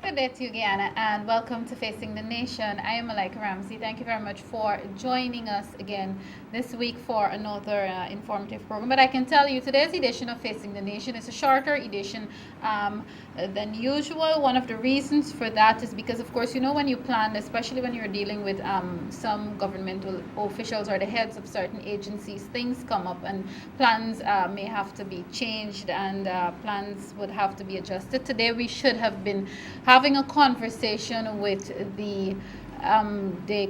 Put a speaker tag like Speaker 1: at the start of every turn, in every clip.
Speaker 1: Good day to you, Guyana, and welcome to Facing the Nation. I am Malika Ramsey. Thank you very much for joining us again this week for another informative program. But I can tell you today's edition of Facing the Nation is a shorter edition than usual. One of the reasons for that is because, of course, you know, when you plan, especially when you're dealing with some governmental officials or the heads of certain agencies, things come up and plans may have to be changed and plans would have to be adjusted. Today, we should have been having a conversation with the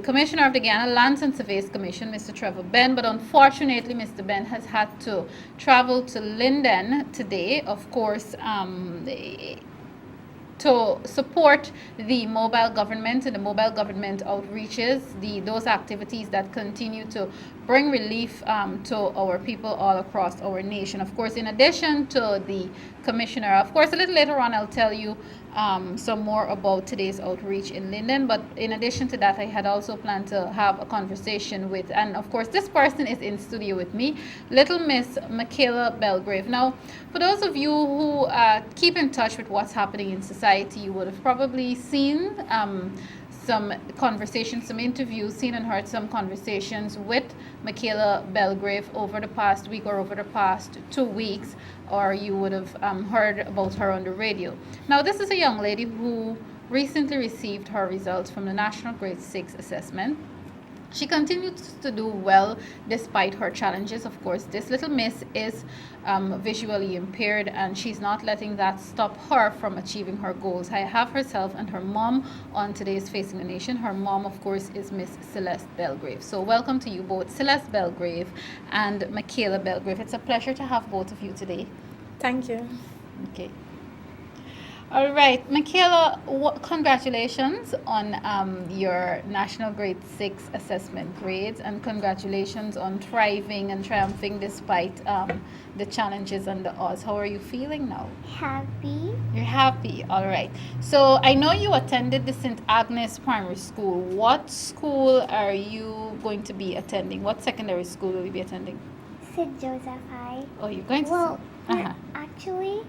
Speaker 1: Commissioner of the Guyana Lands and Surveys Commission, Mr. Trevor Ben, but unfortunately, Mr. Ben has had to travel to Linden today, of course, to support the mobile government and the mobile government outreaches, those activities that continue to bring relief to our people all across our nation. Of course, in addition to the commissioner, of course, a little later on I'll tell you some more about today's outreach in Linden. But in addition to that, I had also planned to have a conversation with, and of course, this person is in studio with me, little Miss Mekyla Belgrave. Now, for those of you who keep in touch with what's happening in society, you would have probably seen some conversations, some interviews, seen and heard some conversations with Mekyla Belgrave over the past week or over the past 2 weeks, or you would have heard about her on the radio. Now, this is a young lady who recently received her results from the National Grade 6 assessment. She continues to do well despite her challenges. Of course, this little miss is visually impaired, and she's not letting that stop her from achieving her goals. I have herself and her mom on today's Facing the Nation. Her mom, of course, is Miss Celeste Belgrave. So welcome to you both, Celeste Belgrave and Mekyla Belgrave. It's a pleasure to have both of you today.
Speaker 2: Thank you.
Speaker 1: Okay. All right, Michaela, congratulations on your National Grade 6 assessment grades, and congratulations on thriving and triumphing despite the challenges and the odds. How are you feeling now?
Speaker 3: Happy.
Speaker 1: You're happy, all right. So I know you attended the St. Agnes Primary School. What school are you going to be attending? What secondary school will you be attending?
Speaker 3: St. Joseph High.
Speaker 1: Oh, you're going to...
Speaker 3: Well, we're actually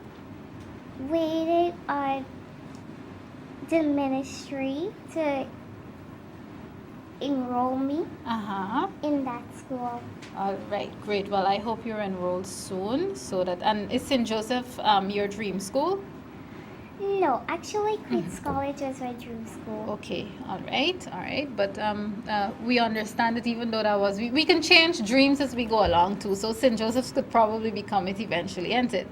Speaker 3: waiting on the ministry to enroll me in that school.
Speaker 1: All right, great. Well, I hope you're enrolled soon, so that, and is St. Joseph your dream school?
Speaker 3: No, actually, Queen's College was my dream school.
Speaker 1: Okay, all right. But we understand that even though that was, we can change dreams as we go along too. So St. Joseph's could probably become it eventually, isn't it?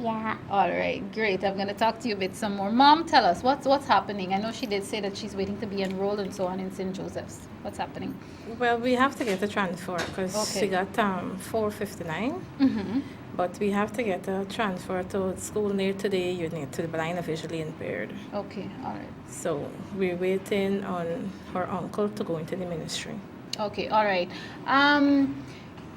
Speaker 3: Yeah.
Speaker 1: All right, great. I'm going to talk to you a bit some more. Mom, tell us, what's happening? I know she did say that she's waiting to be enrolled and so on in St. Joseph's. What's happening?
Speaker 2: Well, we have to get a transfer because she got 459.
Speaker 1: Mm-hmm.
Speaker 2: But we have to get a transfer to school near to the unit, to the blind and visually impaired.
Speaker 1: Okay, all right.
Speaker 2: So we're waiting on her uncle to go into the ministry.
Speaker 1: Okay, all right.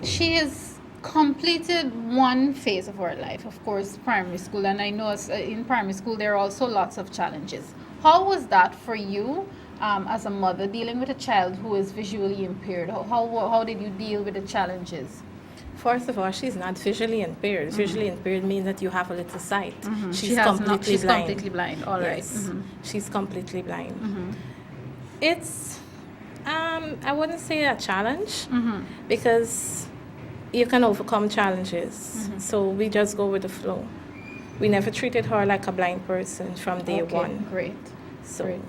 Speaker 1: She has completed one phase of her life, of course, primary school, and I know in primary school there are also lots of challenges. How was that for you as a mother dealing with a child who is visually impaired? How did you deal with the challenges?
Speaker 2: First of all, she's not visually impaired. Mm-hmm. Visually impaired means that you have a little sight.
Speaker 1: Mm-hmm.
Speaker 2: She's completely blind.
Speaker 1: Completely blind. All right.
Speaker 2: Yes, she's completely blind.
Speaker 1: Mm-hmm.
Speaker 2: It's I wouldn't say a challenge because you can overcome challenges. So we just go with the flow. We never treated her like a blind person from day one.
Speaker 1: Great.
Speaker 2: So
Speaker 1: great.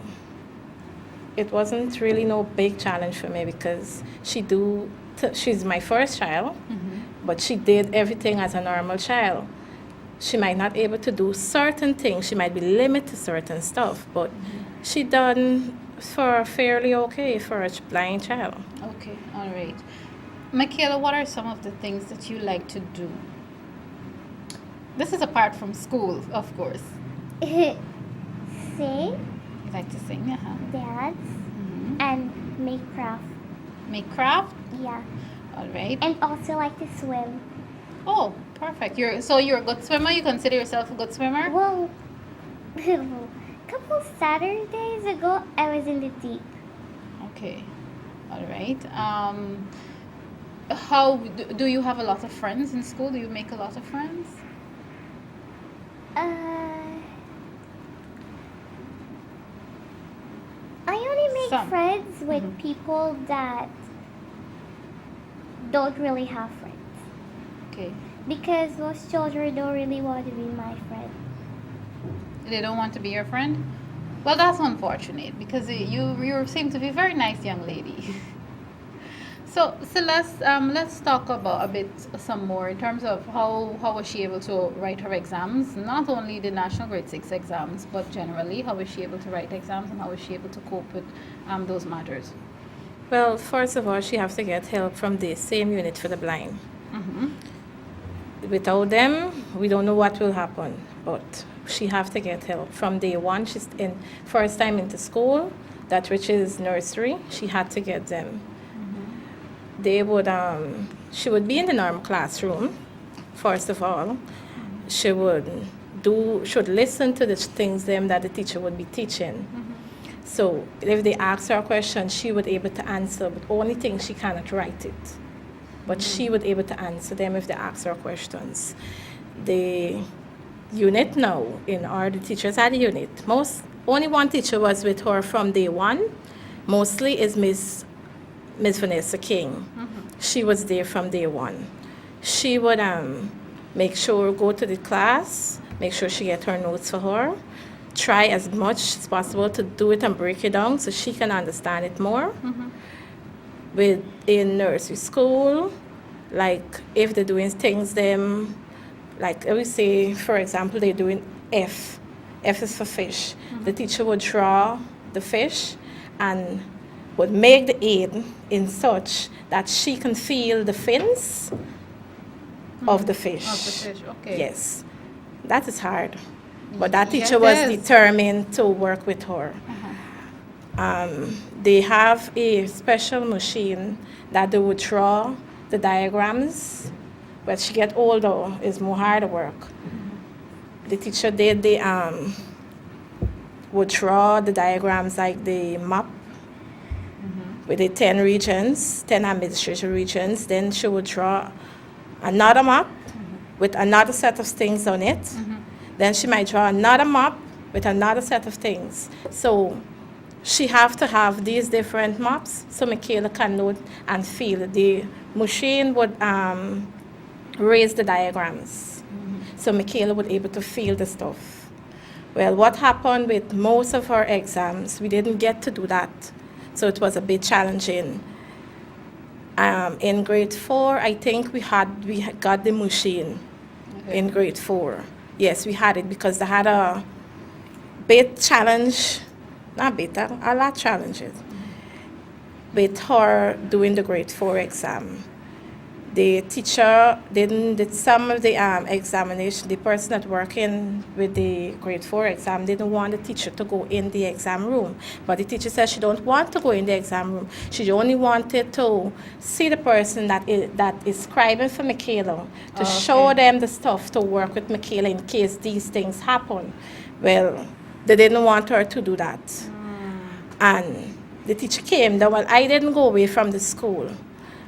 Speaker 2: It wasn't really no big challenge for me because she's my first child, but she did everything as a normal child. She might not able to do certain things. She might be limited to certain stuff, but she done for fairly okay for a blind child.
Speaker 1: Okay, all right. Michaela, what are some of the things that you like to do? This is apart from school, of course.
Speaker 3: Sing.
Speaker 1: You like to sing,
Speaker 3: Dance. And make craft.
Speaker 1: Make craft?
Speaker 3: Yeah.
Speaker 1: All right.
Speaker 3: And also like to swim.
Speaker 1: Oh, perfect. You're a good swimmer? You consider yourself a good swimmer?
Speaker 3: Well, a couple Saturdays ago, I was in the deep.
Speaker 1: Okay. All right. How do you have a lot of friends in school? Do you make a lot of friends? some.
Speaker 3: friends with people that don't really have friends.
Speaker 1: Okay.
Speaker 3: Because most children don't really want to be my friend.
Speaker 1: They don't want to be your friend? Well, that's unfortunate because you seem to be a very nice young lady. So let's talk about a bit some more in terms of how was she able to write her exams, not only the national grade 6 exams, but generally how was she able to write exams and how was she able to cope with those matters.
Speaker 2: Well, first of all, she has to get help from the same unit for the blind.
Speaker 1: Mm-hmm.
Speaker 2: Without them, we don't know what will happen. But she have to get help from day one. She's in first time into school, that which is nursery. She had to get them. They would she would be in the normal classroom. First of all, she would listen to the things them that the teacher would be teaching. So if they ask her a question, she would able to answer. But only thing she cannot write it. But she would able to answer them if they ask her questions. The unit now, the teachers at the unit, only one teacher was with her from day one. Mostly is Miss Vanessa King. She was there from day one. She would make sure go to the class, make sure she get her notes for her, try as much as possible to do it and break it down so she can understand it more. In nursery school, like if they're doing things like I would say, for example, they're doing F is for fish. The teacher would draw the fish and would make the aid in such that she can feel the fins of the fish.
Speaker 1: Of the fish, okay.
Speaker 2: Yes, that is hard. But that
Speaker 1: Yes,
Speaker 2: teacher was
Speaker 1: it is.
Speaker 2: determined to work with her. They have a special machine that they would draw the diagrams. But she get older, it's more hard work. The teacher would draw the diagrams like the map with the 10 regions, 10 administrative regions. Then she would draw another map with another set of things on it. Then she might draw another map with another set of things. So she have to have these different maps so Michaela can note and feel. The machine would raise the diagrams. So Michaela would able to feel the stuff. Well, what happened with most of her exams, we didn't get to do that. So it was a bit challenging. In grade 4, I think we got the machine in grade 4. Yes, we had it because they had a bit challenge, not bit, a lot challenges with her doing the grade 4 exam. The teacher did some of the examination. The person that working with the grade 4 exam didn't want the teacher to go in the exam room. But the teacher said she don't want to go in the exam room. She only wanted to see the person that is scribing for Michaela to show them the stuff to work with Michaela in case these things happen. Well, they didn't want her to do that. And the teacher came. Well, I didn't go away from the school.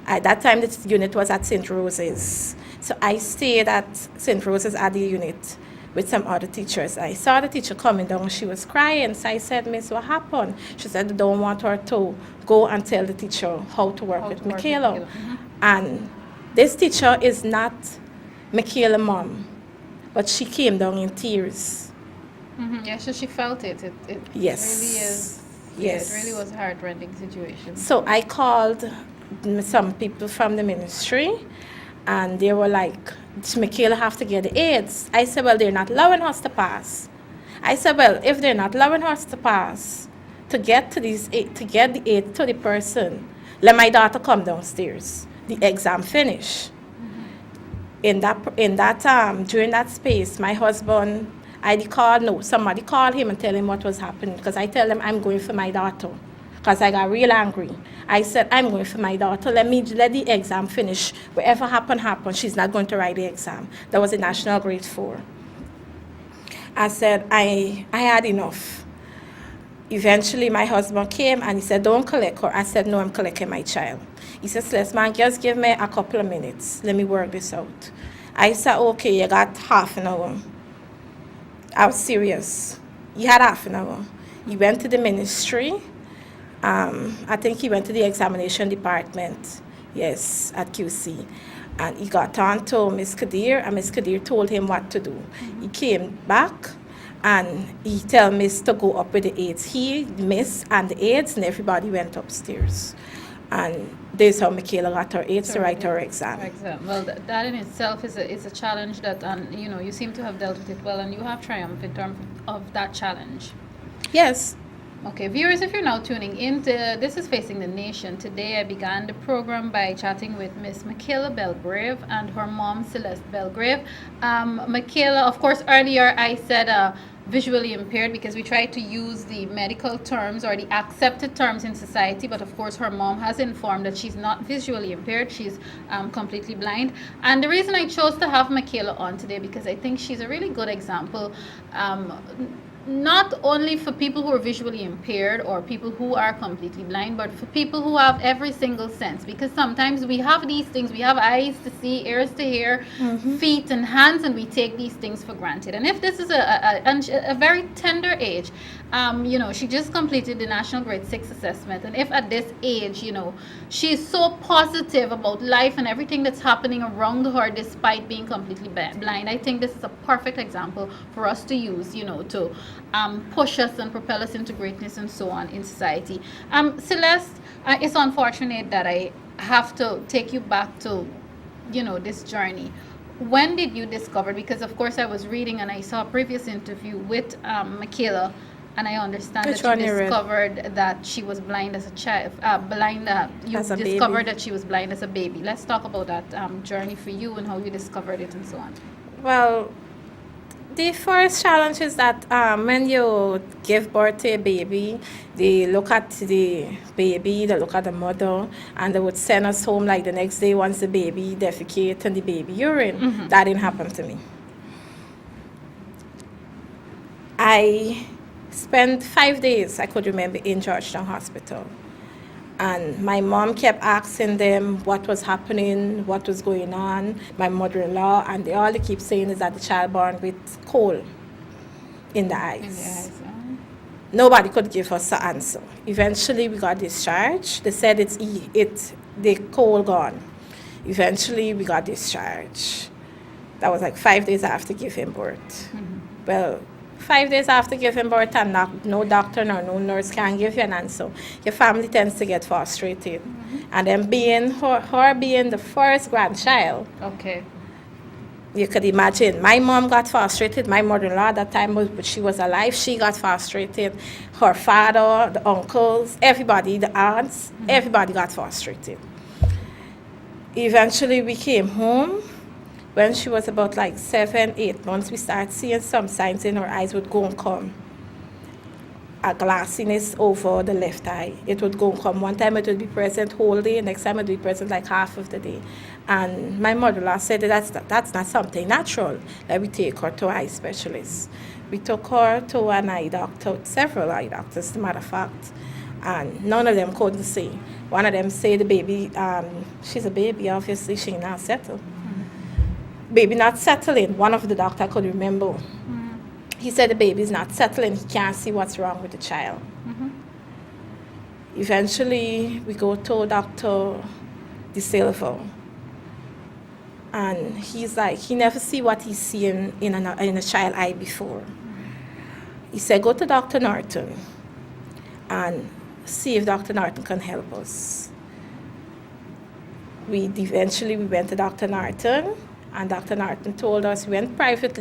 Speaker 2: At that time, the unit was at St. Rose's. So I stayed at St. Rose's at the unit with some other teachers. I saw the teacher coming down. She was crying. So I said, Miss, what happened? She said, they don't want her to go and tell the teacher how to work with Michaela. And this teacher is not Michaela's mom, but she came down in tears.
Speaker 1: Yeah, so she felt it. It
Speaker 2: Yes.
Speaker 1: really is.
Speaker 2: Yes.
Speaker 1: It really was a heart-rending situation.
Speaker 2: So I called some people from the ministry, and they were like, Michaela have to get the aids. I said, well, they're not allowing us to pass. I said, well, if they're not allowing us to pass, to get the aid to the person, let my daughter come downstairs. The exam finish. During that space, my husband, somebody called him and tell him what was happening, because I tell them I'm going for my daughter. Because I got real angry. I said, I'm going for my daughter. Let the exam finish. Whatever happen. She's not going to write the exam. That was a national grade 4. I said, I had enough. Eventually, my husband came and he said, don't collect her. I said, no, I'm collecting my child. He said, Celeste, just give me a couple of minutes. Let me work this out. I said, okay, you got half an hour. I was serious. You had half an hour. You went to the ministry. I think he went to the examination department, yes, at QC. And he got on to Miss Kadir, and Miss Kadir told him what to do. He came back, and he told Miss to go up with the aides. He, Miss, and the aides, and everybody went upstairs. And this is how Michaela got her aides to write her exam.
Speaker 1: Well, that in itself is a challenge that, you seem to have dealt with it well, and you have triumphed in terms of that challenge.
Speaker 2: Yes.
Speaker 1: Okay, viewers, if you're now tuning in, this is Facing the Nation. Today I began the program by chatting with Miss Mekyla Belgrave and her mom, Celeste Belgrave. Michaela, of course, earlier I said visually impaired because we try to use the medical terms or the accepted terms in society, but of course her mom has informed that she's not visually impaired, she's completely blind. And the reason I chose to have Michaela on today because I think she's a really good example, not only for people who are visually impaired or people who are completely blind, but for people who have every single sense, because sometimes we have these things, we have eyes to see, ears to hear, feet and hands, and we take these things for granted. And if this is a very tender age, she just completed the National Grade 6 assessment, and if at this age, she is so positive about life and everything that's happening around her despite being completely blind, I think this is a perfect example for us to use, to push us and propel us into greatness and so on in society. Celeste, it's unfortunate that I have to take you back to, this journey. When did you discover, because of course I was reading and I saw a previous interview with Michaela, and I understand that you discovered that she was blind as a child, you discovered that she was blind as a baby. Let's talk about that journey for you and how you discovered it and so on.
Speaker 2: Well, the first challenge is that when you give birth to a baby, they look at the baby, they look at the mother, and they would send us home like the next day once the baby defecate and the baby urine. That didn't happen to me. I spent 5 days, I could remember, in Georgetown Hospital. And my mom kept asking them what was happening, what was going on, my mother-in-law, and all they keep saying is that the child born with coal in the eyes. Nobody could give us an answer. Eventually we got discharged. They said the coal gone. Eventually we got discharged. That was like 5 days after giving birth. Well, 5 days after giving birth, and no doctor nor no nurse can give you an answer. Your family tends to get frustrated. And then being her being the first grandchild,
Speaker 1: okay,
Speaker 2: you could imagine. My mom got frustrated. My mother-in-law at that time, but she was alive, she got frustrated. Her father, the uncles, everybody, the aunts, everybody got frustrated. Eventually we came home. When she was about like 7, 8 months, we started seeing some signs in her eyes would go and come. A glassiness over the left eye. It would go and come. One time it would be present whole day, next time it would be present like half of the day. And my mother-in-law said that's not something natural. Let me take her to an eye specialist. We took her to an eye doctor, several eye doctors, as a matter of fact. And none of them couldn't see. One of them said the baby, she's a baby, obviously she not settled. Baby not settling. One of the doctor could remember. He said the baby's not settling. He can't see what's wrong with the child. Eventually, we go to Dr. De Silva. And he's like, he never see what he's seeing in a child eye before. He said, go to Dr. Norton and see if Dr. Norton can help us. Eventually we went to Dr. Norton. And Dr. Norton told us, we went private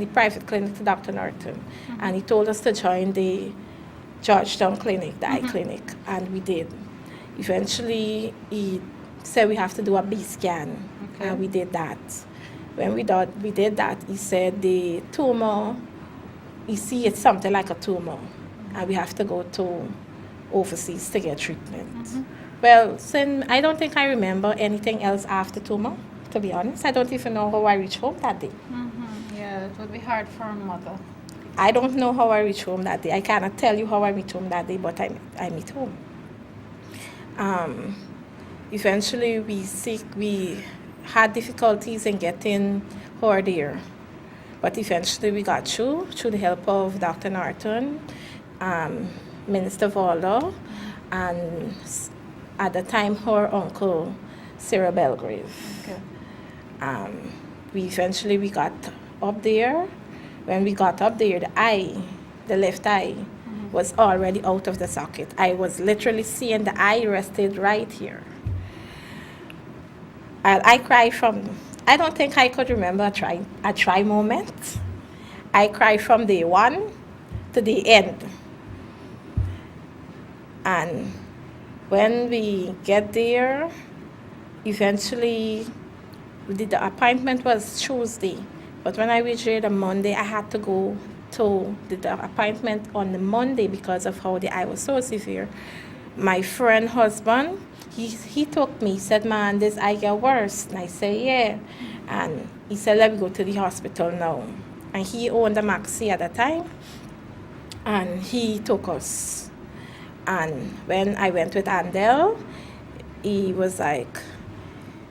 Speaker 2: clinic to Dr. Norton. And he told us to join the Georgetown clinic, the eye clinic. And we did. Eventually, he said we have to do a B scan. Okay. And we did that. When we did that, he said the tumor, you see it's something like a tumor. And we have to go to overseas to get treatment. Well, I don't think I remember anything else after tumor. To be honest, I don't even know how I reached home that day.
Speaker 1: Yeah, it would be hard for a mother.
Speaker 2: I don't know how I reached home that day. I cannot tell you how I reached home that day, but I meet home. Eventually, we had difficulties in getting her there. But eventually, we got through the help of Dr. Norton, Minister Waldo, and at the time her uncle, Sarah Belgrave.
Speaker 1: Okay.
Speaker 2: We got up there. When we got up there, the left eye, was already out of the socket. I was literally seeing the eye rested right here. I cried I don't think I could remember a try moment. I cried from day one to the end. And when we get there, eventually, the appointment was Tuesday. But when I reached there the Monday, I had to go to the appointment on the Monday because of how the eye was so severe. My friend husband, he took me, he said, man, this eye get worse. And I said, yeah. And he said, let me go to the hospital now. And he owned a Maxi at the time. And he took us. And when I went with Andel, he was like,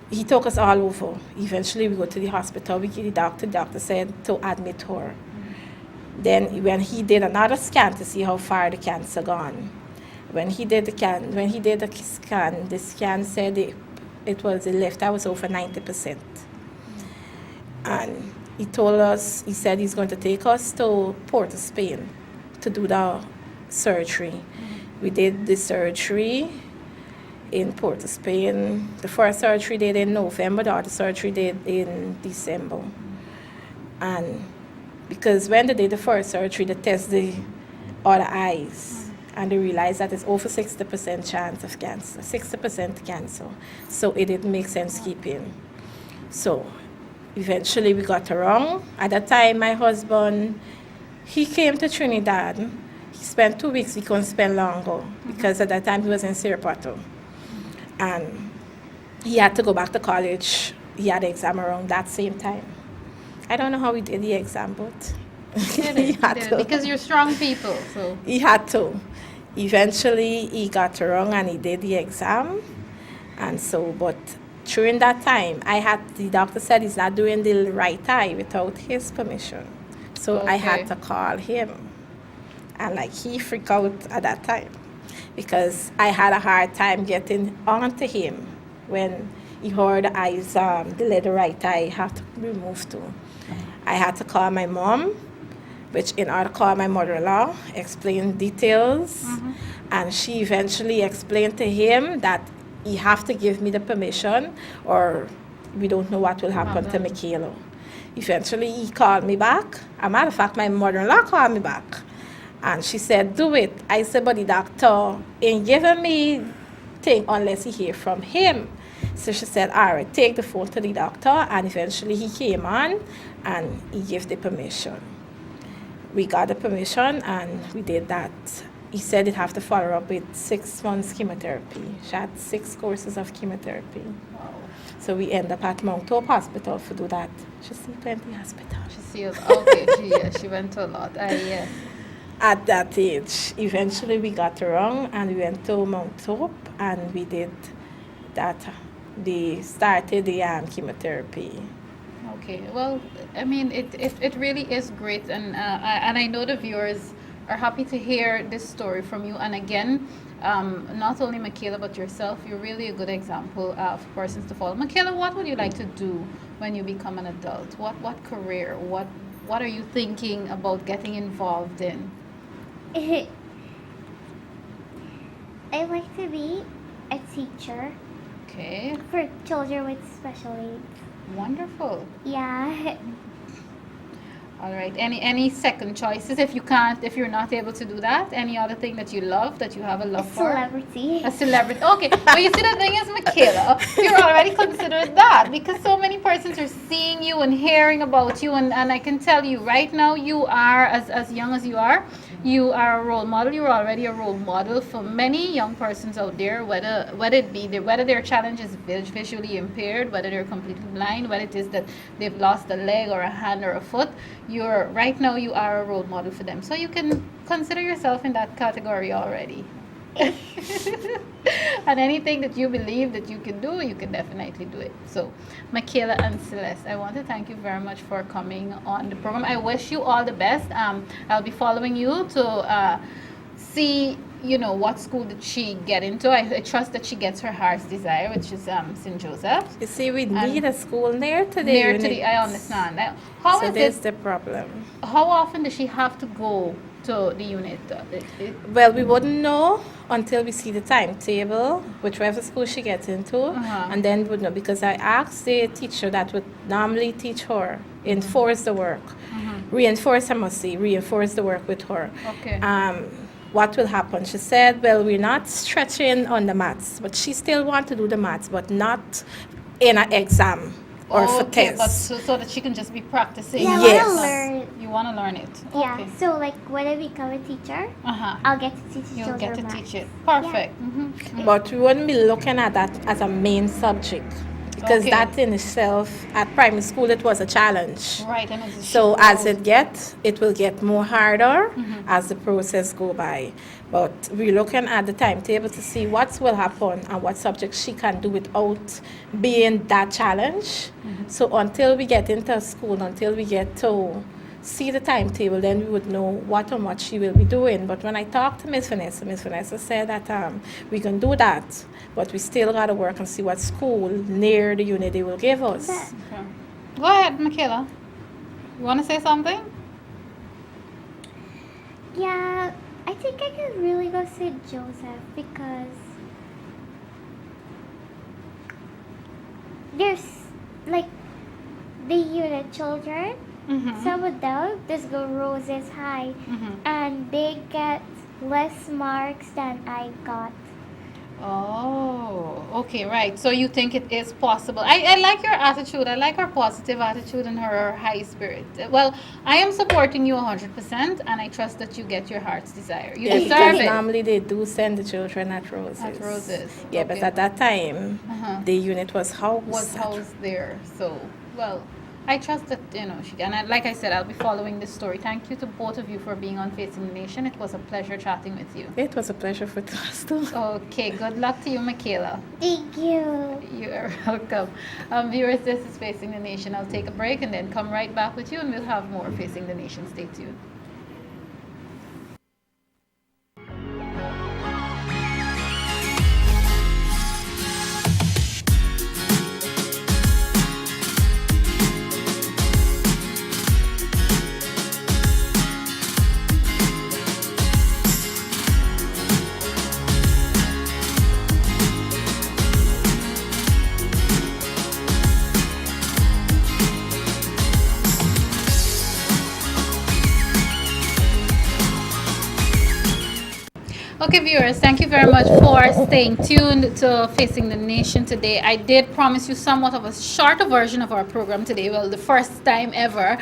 Speaker 2: he took us all over. Eventually, we go to the hospital. We get the doctor said to admit her. Then when he did another scan to see how far the cancer gone, when he did the scan said it was the left eye was over 90%. And he told us, he said he's going to take us to Port of Spain to do the surgery. We did the surgery in Port of Spain. The first surgery did in November, the other surgery did in December. And because when they did the first surgery, they test the other eyes, and they realized that it's over 60% chance of cancer, 60% cancer. So it didn't make sense keeping. So eventually we got it wrong. At that time, my husband, he came to Trinidad. He spent 2 weeks. He couldn't spend longer because at that time he was in Siriporto. And he had to go back to college. He had the exam around that same time. I don't know how he did the exam, but
Speaker 1: He did it, because you're strong people. So
Speaker 2: he had to. Eventually, he got it wrong and he did the exam. And so, but during that time, the doctor said he's not doing the right eye without his permission. So I had to call him. And he freaked out at that time because I had a hard time getting onto him when he heard the eyes, the right eye had to be removed too. I had to call my mom, which in order to call my mother-in-law, explain details, and she eventually explained to him that he have to give me the permission or we don't know what will happen to Michaela. Eventually he called me back. As a matter of fact, my mother-in-law called me back. And she said, do it. I said, but the doctor ain't giving me thing unless he hear from him. So she said, all right, take the phone to the doctor. And eventually he came on and he gave the permission. We got the permission and we did that. He said he'd have to follow up with 6 months chemotherapy. She had 6 courses of chemotherapy.
Speaker 1: wow.
Speaker 2: So we end up at Mount Hope Hospital to do that. She see plenty hospital.
Speaker 1: She sees. Okay, she went to a lot. Yeah.
Speaker 2: At that age, eventually we got it wrong and we went to Mount Hope and we did that. They started the chemotherapy.
Speaker 1: Okay. Well, I mean, it really is great, and I know the viewers are happy to hear this story from you. And again, not only Michaela but yourself, you're really a good example of persons to follow. Michaela, what would you like to do when you become an adult? What career? What are you thinking about getting involved in?
Speaker 3: I'd like to be a teacher
Speaker 1: Okay.
Speaker 3: for children with special needs.
Speaker 1: Wonderful.
Speaker 3: Yeah.
Speaker 1: All right. Any second choices if you're not able to do that? Any other thing that you love, that you have a love for?
Speaker 3: Celebrity.
Speaker 1: A celebrity. Okay. But you see, the thing is, Michaela, you're already considered that because so many persons are seeing you and hearing about you, and I can tell you right now, you are, as young as you are a role model. You're already a role model for many young persons out there, whether their challenge is visually impaired, whether they're completely blind, whether it is that they've lost a leg or a hand or a foot. You are a role model for them. So you can consider yourself in that category already. And anything that you believe that you can do, you can definitely do it. So, Michaela and Celeste, I want to thank you very much for coming on the program. I wish you all the best. I'll be following you to see what school did she get into? I trust that she gets her heart's desire, which is St. Joseph's.
Speaker 2: You see, we need a school near to the
Speaker 1: Near to
Speaker 2: unit.
Speaker 1: the, I understand. How
Speaker 2: So
Speaker 1: is
Speaker 2: there's
Speaker 1: it?
Speaker 2: the problem.
Speaker 1: How often does she have to go to the unit?
Speaker 2: Well, we wouldn't know until we see the timetable, whichever school she gets into, and then we would know, because I asked the teacher that would normally teach her, enforce the work, reinforce, I must say, reinforce the work with her.
Speaker 1: Okay.
Speaker 2: What will happen? She said, well, we're not stretching on the maths, but she still want to do the maths, but not in an exam or for
Speaker 1: Okay, but
Speaker 2: tests.
Speaker 1: so that she can just be practicing.
Speaker 3: Yeah, I
Speaker 2: Yes.
Speaker 3: want to learn.
Speaker 1: You want to learn it.
Speaker 3: Yeah,
Speaker 1: Okay.
Speaker 3: so like when I become a teacher,
Speaker 1: Uh-huh.
Speaker 3: I'll get to teach
Speaker 1: You'll
Speaker 3: children
Speaker 1: get to
Speaker 3: math.
Speaker 1: teach it. Perfect. Mm-hmm.
Speaker 2: But we wouldn't be looking at that as a main subject, because
Speaker 1: Okay.
Speaker 2: that in itself, at primary school, it was a challenge.
Speaker 1: Right, and as
Speaker 2: So as it will get more harder as the process go by. But we're looking at the timetable to see what will happen and what subjects she can do without being that challenge. So until we get into school, until we get to see the timetable, then we would know what and what she will be doing. But when I talked to Miss Vanessa said that we can do that, but we still got to work and see what school near the unit they will give us.
Speaker 1: Okay. Go ahead, Michaela. You want to say something?
Speaker 3: Yeah, I think I could really go St. Joseph because there's like the unit children.
Speaker 1: Mm-hmm.
Speaker 3: Some of them just go roses high, and they get less marks than I got.
Speaker 1: Oh, okay, right. So you think it is possible. I like your attitude. I like her positive attitude and her high spirit. Well, I am supporting you 100%, and I trust that you get your heart's desire. You
Speaker 2: Yes,
Speaker 1: deserve
Speaker 2: because
Speaker 1: it.
Speaker 2: normally they do send the children at Roses.
Speaker 1: At Roses.
Speaker 2: Yeah, but
Speaker 1: Okay.
Speaker 2: at that time, the unit was housed.
Speaker 1: Was housed there. So, well, I trust that, she can. And like I said, I'll be following this story. Thank you to both of you for being on Facing the Nation. It was a pleasure chatting with you.
Speaker 2: It was a pleasure for us too.
Speaker 1: Okay, good luck to you, Michaela.
Speaker 3: Thank you.
Speaker 1: You're welcome. Viewers, this is Facing the Nation. I'll take a break and then come right back with you, and we'll have more Facing the Nation. Stay tuned. Okay, viewers, thank you very much for staying tuned to Facing the Nation today. I did promise you somewhat of a shorter version of our program today. Well, the first time ever.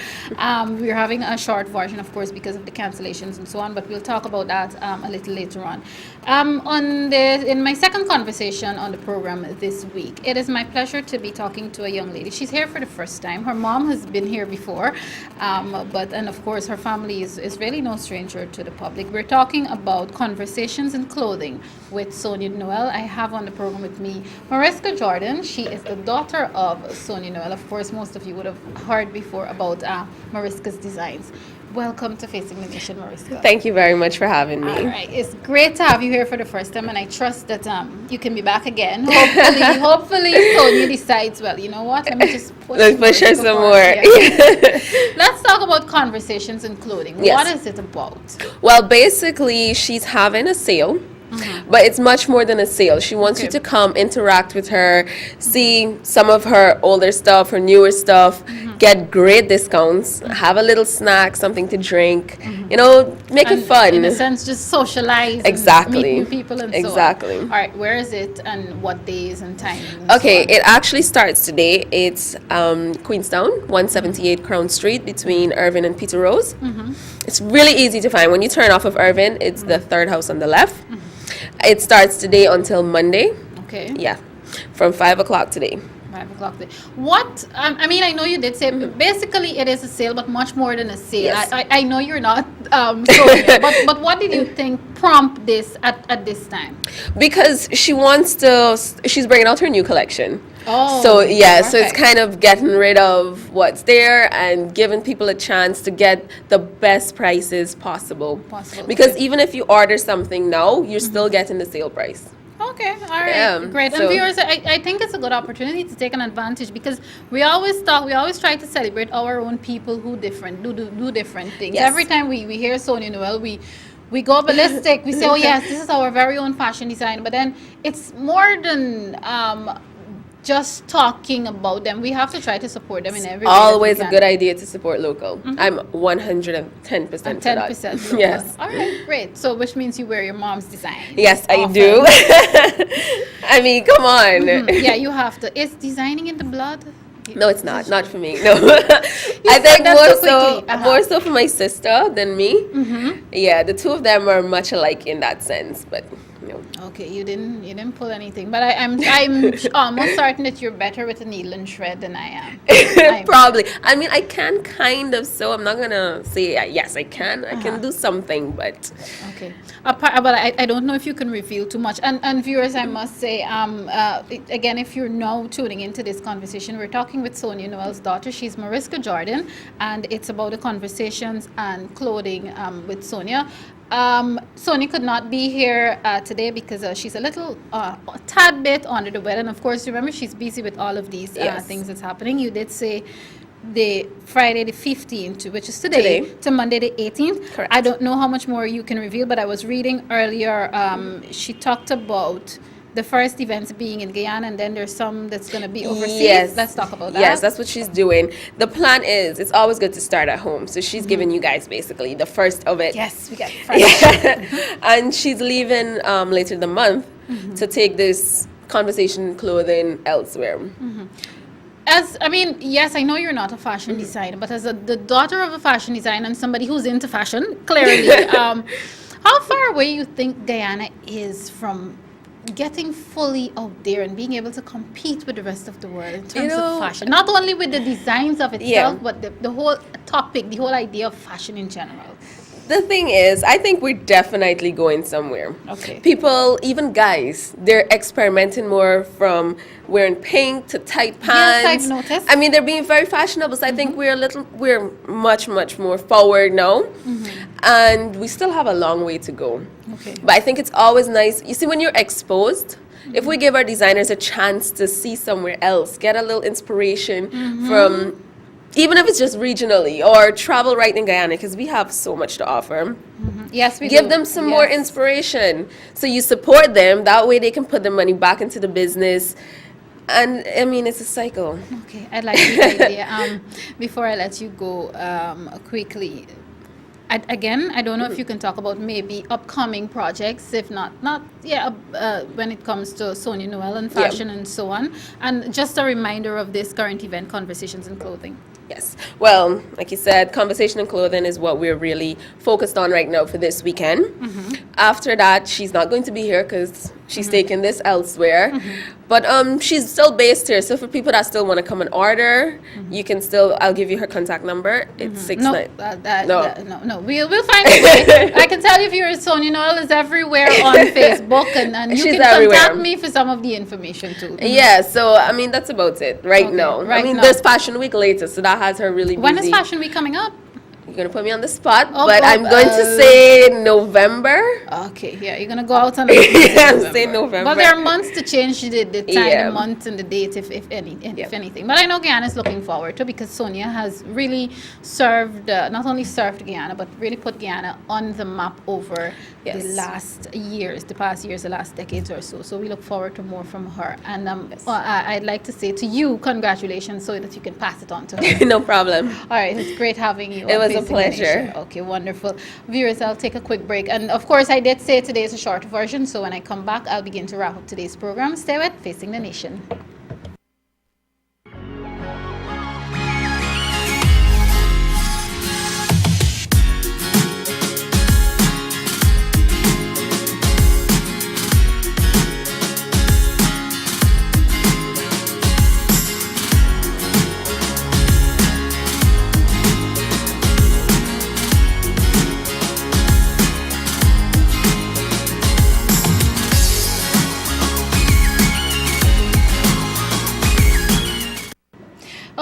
Speaker 1: We're having a short version, of course, because of the cancellations and so on, but we'll talk about that a little later on. In my second conversation on the program this week, it is my pleasure to be talking to a young lady. She's here for the first time. Her mom has been here before, and of course, her family is really no stranger to the public. We're talking about conversations in clothing with Sonia Noel. I have on the program with me Mariska Jordan. She is the daughter of Sonia Noel. Of course, most of you would have heard before about Mariska's designs. Welcome to Facing the Nation, Mariska.
Speaker 4: Thank you very much for having me.
Speaker 1: All right, it's great to have you here for the first time, and I trust that you can be back again. Hopefully, Sonia decides, well, you know what? Let me just
Speaker 4: Let's push her some more.
Speaker 1: Let's talk about conversations in clothing.
Speaker 4: Yes.
Speaker 1: What is it about?
Speaker 4: Well, basically, she's having a sale. But it's much more than a sale. She wants you to come interact with her, see some of her older stuff, her newer stuff, get great discounts, have a little snack, something to drink, make it fun.
Speaker 1: In a sense, just socialize.
Speaker 4: Exactly.
Speaker 1: And meet new people and
Speaker 4: Exactly.
Speaker 1: so on. All right, where is it and what days and timings?
Speaker 4: Okay, it actually starts today. It's Queenstown, 178 Crown Street between Irvin and Peter Rose. It's really easy to find. When you turn off of Irvin, it's the third house on the left. It starts today until Monday.
Speaker 1: Okay.
Speaker 4: Yeah, from 5 o'clock today.
Speaker 1: 5 o'clock. What? I mean, I know you did say basically it is a sale, but much more than a sale.
Speaker 4: Yes.
Speaker 1: I know you're not Sonia, but what did you think prompt this at this time?
Speaker 4: Because she's bringing out her new collection.
Speaker 1: Oh,
Speaker 4: So yeah, so it's
Speaker 1: perfect.
Speaker 4: kind of getting rid of what's there and giving people a chance to get the best prices possible.
Speaker 1: Possible,
Speaker 4: Because
Speaker 1: okay.
Speaker 4: even if you order something now, you're still getting the sale price.
Speaker 1: Okay, all right,
Speaker 4: Yeah,
Speaker 1: great. And
Speaker 4: so-
Speaker 1: viewers, I think it's a good opportunity to take an advantage because we always try to celebrate our own people who do different things.
Speaker 4: Yes.
Speaker 1: Every time we hear Sonia Noel, we go ballistic. We say, oh yes, this is our very own fashion design. But then it's more than just talking about them. We have to try to support them in every way that we
Speaker 4: Always a
Speaker 1: can.
Speaker 4: good idea to support local. I'm 110%
Speaker 1: And
Speaker 4: for that.
Speaker 1: 10% local.
Speaker 4: Yes.
Speaker 1: All right, great. So which means you wear your mom's design.
Speaker 4: Yes, I
Speaker 1: Often.
Speaker 4: do. I mean, come on.
Speaker 1: Yeah, you have to. Is designing in the blood?
Speaker 4: No, it's not. Not for me. No. I
Speaker 1: said
Speaker 4: think
Speaker 1: that
Speaker 4: more
Speaker 1: so
Speaker 4: so,
Speaker 1: quickly. Uh-huh.
Speaker 4: more so for my sister than me. Yeah, the two of them are much alike in that sense, but no.
Speaker 1: Okay, you didn't pull anything, but I'm almost certain that you're better with a needle and thread than I am.
Speaker 4: Probably. I mean, I can kind of sew. I'm not gonna say yes, I can. I can do something, but
Speaker 1: Okay. But I don't know if you can reveal too much. And viewers, I must say, again, if you're now tuning into this conversation, we're talking with Sonia Noel's daughter. She's Mariska Jordan, and it's about the conversations and clothing with Sonia. Sonia could not be here today because she's a tad bit under the weather. And of course, remember, she's busy with all of these
Speaker 4: Yes.
Speaker 1: things that's happening. You did say the Friday the 15th, which is today, to Monday the 18th.
Speaker 4: Correct.
Speaker 1: I don't know how much more you can reveal, but I was reading earlier, she talked about the first events being in Guyana, and then there's some that's going to be overseas.
Speaker 4: Yes.
Speaker 1: Let's talk about that.
Speaker 4: Yes, that's what she's doing. The plan is, it's always good to start at home. So she's giving you guys basically the first of it.
Speaker 1: Yes, we got fresh.
Speaker 4: And she's leaving later the month to take this conversation clothing elsewhere.
Speaker 1: Yes, I know you're not a fashion designer, but as the daughter of a fashion designer and somebody who's into fashion, clearly, how far away you think Guyana is from getting fully out there and being able to compete with the rest of the world in terms of fashion? Not only with the designs of itself, but the whole topic, the whole idea of fashion in general.
Speaker 4: The thing is, I think we're definitely going somewhere.
Speaker 1: Okay.
Speaker 4: People, even guys, they're experimenting more from wearing pink to tight pants.
Speaker 1: Yes, I've noticed.
Speaker 4: I mean, they're being very fashionable. So I think we're much more forward now, and we still have a long way to go.
Speaker 1: Okay.
Speaker 4: But I think it's always nice. You see, when you're exposed, if we give our designers a chance to see somewhere else, get a little inspiration from, even if it's just regionally, or travel right in Guyana, because we have so much to offer.
Speaker 1: Yes, we
Speaker 4: Give
Speaker 1: do.
Speaker 4: them some more
Speaker 1: Yes.
Speaker 4: inspiration. So you support them. That way they can put their money back into the business. And I mean, it's a cycle.
Speaker 1: Okay, I like this idea. Before I let you go, quickly, I don't know if you can talk about maybe upcoming projects, if not, when it comes to Sonia Noel and fashion and so on. And just a reminder of this current event, Conversations in Clothing.
Speaker 4: Yes. Well, like you said, conversation and clothing is what we're really focused on right now for this weekend. After that, she's not going to be here because she's taking this elsewhere. But she's still based here. So for people that still want to come and order, you can still, I'll give you her contact number. It's 69.
Speaker 1: No. We'll find a way. I can tell you, if you're Sonia Noel is everywhere on Facebook, and you
Speaker 4: She's
Speaker 1: can
Speaker 4: everywhere.
Speaker 1: contact me for some of the information too.
Speaker 4: Yeah, so I mean, that's about it right
Speaker 1: Okay,
Speaker 4: now.
Speaker 1: right
Speaker 4: I mean,
Speaker 1: now.
Speaker 4: there's Fashion Week later, so that has her really busy.
Speaker 1: When is Fashion Week coming up?
Speaker 4: You're going to put me on the spot,
Speaker 1: Oh,
Speaker 4: but I'm going to say November.
Speaker 1: Okay, yeah, you're gonna go out on a
Speaker 4: Yeah, say November.
Speaker 1: Well, there are months to change the time,
Speaker 4: Yeah.
Speaker 1: the month, and the date, if anything. But I know Guyana is looking forward to, because Sonia has really served, not only served Guyana, but really put Guyana on the map over the past years, the last decades or so. So we look forward to more from her. And I'd like to say to you, congratulations, so that you can pass it on to her.
Speaker 4: No problem.
Speaker 1: All right, it's great having you.
Speaker 4: It
Speaker 1: on
Speaker 4: was a
Speaker 1: Facing the Nation.
Speaker 4: pleasure.
Speaker 1: Okay, wonderful. Viewers, I'll take a quick break. And of course, I did say today is a short version, so when I come back, I'll begin to wrap up today's program. Stay with Facing the Nation.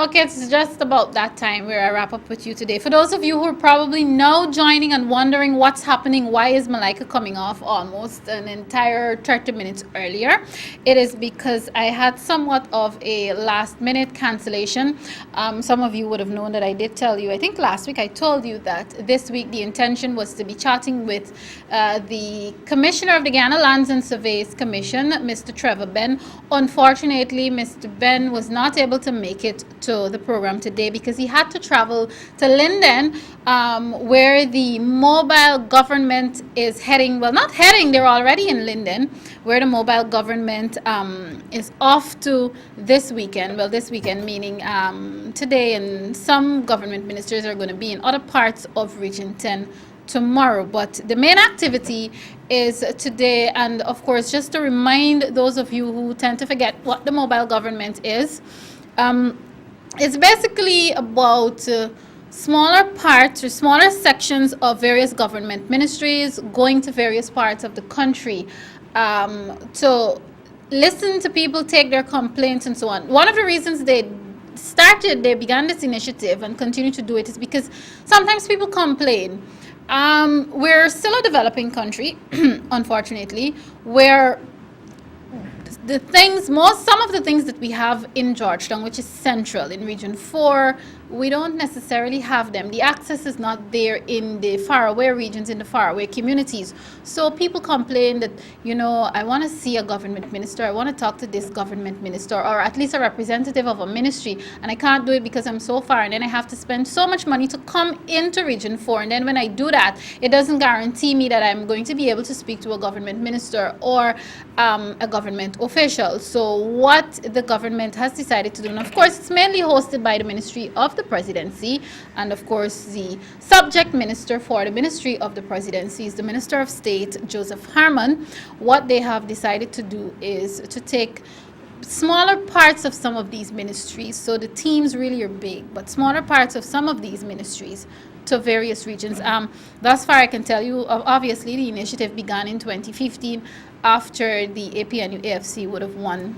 Speaker 1: Okay, it's just about that time where I wrap up with you today. For those of you who are probably now joining and wondering what's happening, why is Malika coming off almost an entire 30 minutes earlier? It is because I had somewhat of a last minute cancellation. Some of you would have known that I did tell you, I think last week I told you that this week the intention was to be chatting with the Commissioner of the Ghana Lands and Surveys Commission, Mr. Trevor Ben. Unfortunately, Mr. Ben was not able to make it to the program today because he had to travel to Linden, where the mobile government is heading. Well, not heading, they're already in Linden, where the mobile government is off to this weekend. Well, this weekend meaning today, and some government ministers are going to be in other parts of Region 10 tomorrow. But the main activity is today, and of course, just to remind those of you who tend to forget what the mobile government is, it's basically about smaller parts or smaller sections of various government ministries going to various parts of the country to listen to people, take their complaints and so on. One of the reasons they began this initiative and continue to do it is because sometimes people complain. We're still a developing country, unfortunately, where some of the things that we have in Georgetown, which is central in Region 4, we don't necessarily have them. The access is not there in the faraway regions, in the faraway communities. So people complain that, I want to see a government minister, I want to talk to this government minister, or at least a representative of a ministry, and I can't do it because I'm so far, and then I have to spend so much money to come into Region 4, and then when I do that, it doesn't guarantee me that I'm going to be able to speak to a government minister or a government official. So what the government has decided to do, and of course it's mainly hosted by the Ministry of the Presidency, and of course the subject minister for the Ministry of the Presidency is the Minister of State, Joseph Harmon. What they have decided to do is to take smaller parts of some of these ministries, so the teams really are big, but smaller parts of some of these ministries to various regions. Thus far I can tell you, obviously the initiative began in 2015 after the APNU AFC would have won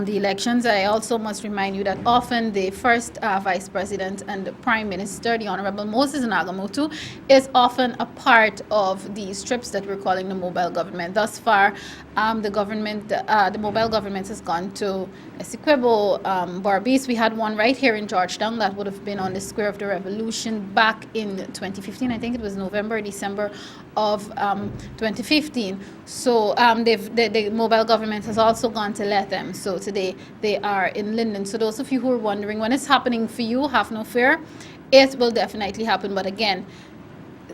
Speaker 1: the elections. I also must remind you that often the first vice president and the prime minister, the Honorable Moses Nagamotu, is often a part of these trips that we're calling the mobile government. Thus far, the mobile government has gone to Essequibo, Barbies. We had one right here in Georgetown that would have been on the Square of the Revolution back in 2015. I think it was November, December of 2015. So the mobile government has also gone to Lethem. So today they are in Linden. So those of you who are wondering when it's happening for you, have no fear. It will definitely happen. But again,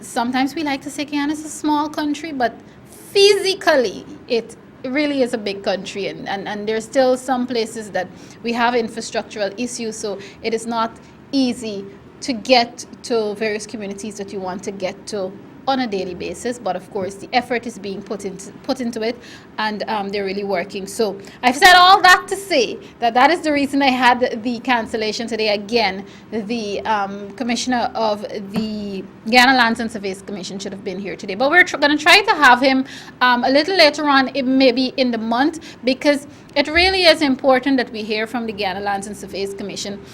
Speaker 1: sometimes we like to say Guyana is a small country, but physically it really is a big country, and there's still some places that we have infrastructural issues, so it is not easy to get to various communities that you want to get to on a daily basis. But of course the effort is being put into it, and they're really working. So I've said all that to say that is the reason I had the cancellation today. Again, the commissioner of the Ghana Lands and Surveys Commission should have been here today, but we're going to try to have him a little later on, maybe in the month, because it really is important that we hear from the Ghana Lands and Surveys Commission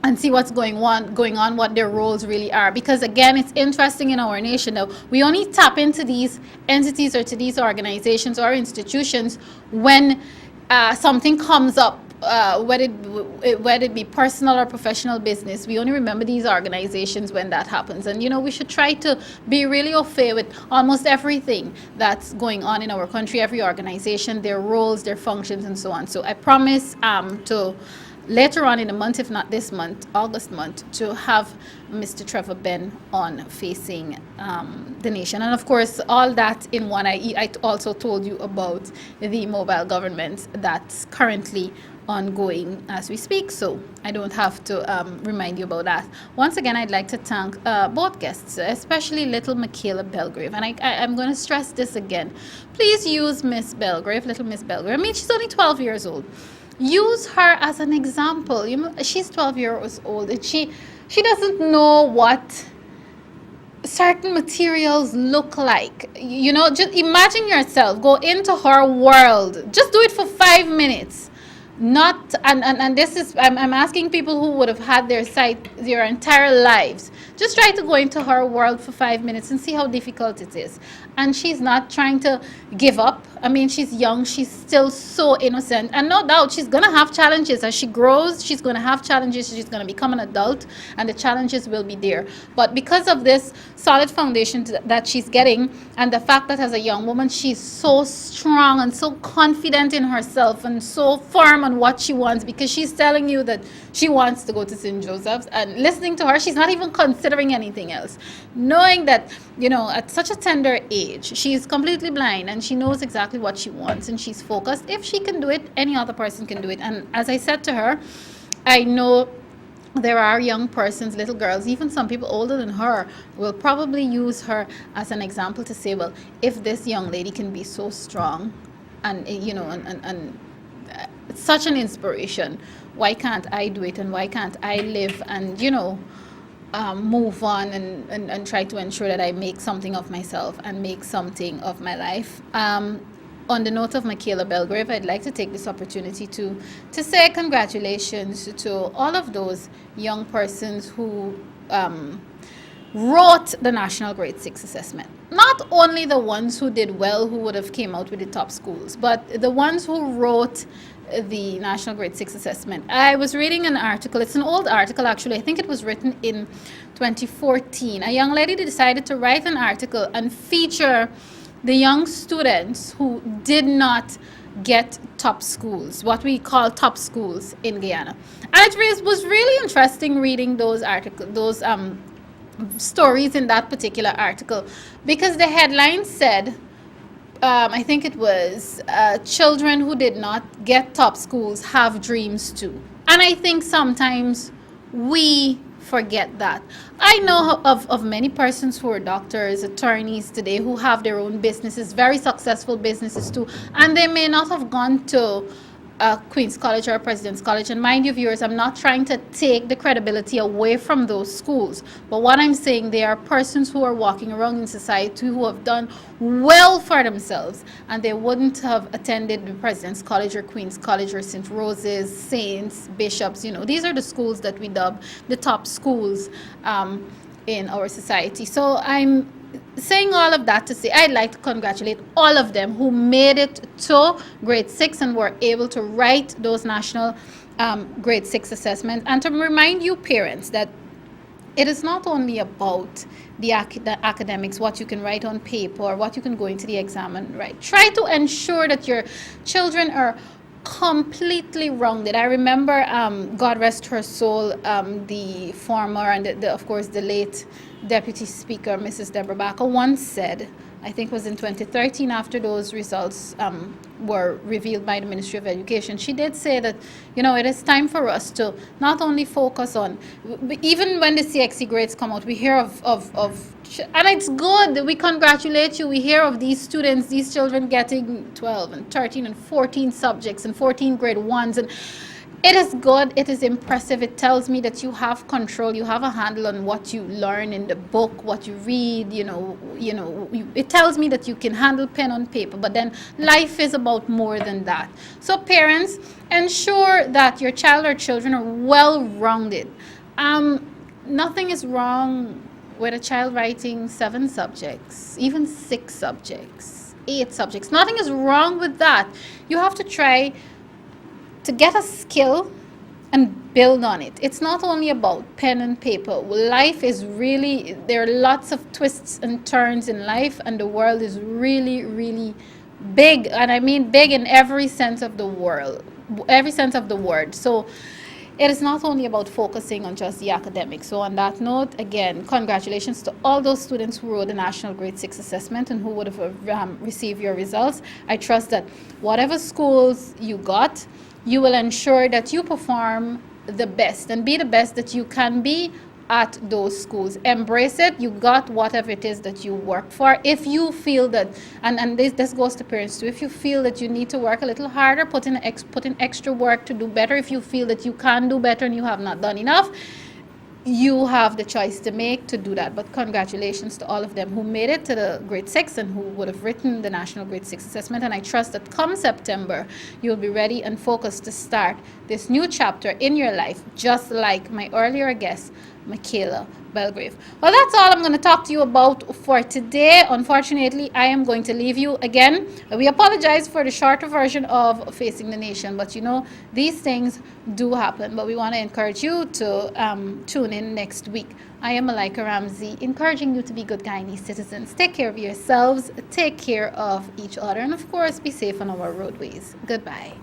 Speaker 1: and see what's going on, what their roles really are. Because again, it's interesting in our nation that we only tap into these entities or to these organizations or institutions when something comes up, whether it be personal or professional business. We only remember these organizations when that happens. And we should try to be really au fait with almost everything that's going on in our country, every organization, their roles, their functions, and so on. So I promise to later on in the month, if not this month, August month, to have Mr. Trevor Ben on Facing the Nation. And of course, all that in one. I also told you about the mobile government that's currently ongoing as we speak, so I don't have to remind you about that. Once again, I'd like to thank both guests, especially little Mekyla Belgrave. And I'm going to stress this again. Please use Miss Belgrave, little Miss Belgrave. I mean, she's only 12 years old. Use her as an example. She's 12 years old, and she doesn't know what certain materials look like. Just imagine yourself, go into her world. Just do it for 5 minutes. not and this is I'm asking people who would have had their sight their entire lives, just try to go into her world for 5 minutes and see how difficult it is. And she's not trying to give up. I mean, she's young, she's still so innocent, and no doubt she's gonna have challenges as she grows. She's gonna have challenges, she's gonna become an adult, and the challenges will be there. But because of this solid foundation that she's getting, and the fact that as a young woman she's so strong and so confident in herself and so firm on what she wants, because she's telling you that she wants to go to St. Joseph's, and listening to her, she's not even considering anything else, knowing that, you know, at such a tender age she's completely blind and she knows exactly what she wants, and she's focused. If she can do it, any other person can do it. And as I said to her, I know there are young persons, little girls, even some people older than her, will probably use her as an example to say, well, if this young lady can be so strong and, you know, and such an inspiration, why can't I do it, and why can't I live and, you know, move on and try to ensure that I make something of myself and make something of my life. On the note of Mekyla Belgrave, I'd like to take this opportunity to say congratulations to all of those young persons who wrote the National Grade 6 assessment. Not only the ones who did well, who would have came out with the top schools, but the ones who wrote the National Grade 6 assessment. I was reading an article, it's an old article actually, I think it was written in 2014. A young lady decided to write an article and feature the young students who did not get top schools, what we call top schools in Guyana. And it was really interesting reading those articles, those stories in that particular article, because the headline said, I think it was, children who did not get top schools have dreams too. And I think sometimes we forget that. I know of many persons who are doctors, attorneys today, who have their own businesses, very successful businesses too, and they may not have gone to Queen's College or President's College. And mind you, viewers, I'm not trying to take the credibility away from those schools, but what I'm saying, there are persons who are walking around in society who have done well for themselves, and they wouldn't have attended the President's College or Queen's College or St. Rose's, Saints, Bishops. You know, these are the schools that we dub the top schools in our society. So I'm saying all of that to say I'd like to congratulate all of them who made it to grade 6 and were able to write those national grade 6 assessments, and to remind you parents that it is not only about the academics, what you can write on paper or what you can go into the exam and write. Try to ensure that your children are completely rounded. I remember, God rest her soul, the former and of course the late Deputy Speaker, Mrs. Deborah Baker, once said, I think it was in 2013 after those results were revealed by the Ministry of Education, she did say that, you know, it is time for us to not only focus on, even when the CXC grades come out, we hear of and it's good, we congratulate you, we hear of these students, these children getting 12 and 13 and 14 subjects and 14 grade 1s, and it is good, it is impressive. It tells me that you have control, you have a handle on what you learn in the book, what you read, it tells me that you can handle pen on paper, but then life is about more than that. So parents, ensure that your child or children are well-rounded. Nothing is wrong with a child writing 7 subjects, even 6 subjects, 8 subjects. Nothing is wrong with that. You have to try to get a skill and build on it. It's not only about pen and paper. Life is really, there are lots of twists and turns in life, and the world is really, really big. And I mean big in every sense of the word. So it is not only about focusing on just the academics. So on that note, again, congratulations to all those students who wrote the National Grade 6 assessment and who would have received your results. I trust that whatever schools you got, you will ensure that you perform the best and be the best that you can be at those schools. Embrace it. You got whatever it is that you work for. If you feel that, and this goes to parents too, if you feel that you need to work a little harder, put in extra work to do better. If you feel that you can do better and you have not done enough, you have the choice to make to do that. But congratulations to all of them who made it to the grade 6 and who would have written the national grade 6 assessment. And I trust that come September, you'll be ready and focused to start this new chapter in your life, just like my earlier guest, Mekyla Belgrave. Well, that's all I'm going to talk to you about for today. Unfortunately, I am going to leave you again. We apologize for the shorter version of Facing the Nation, but you know, these things do happen. But we want to encourage you to tune in next week. I am Malika Ramsey, encouraging you to be good, kindly citizens. Take care of yourselves, take care of each other, and of course, be safe on our roadways. Goodbye.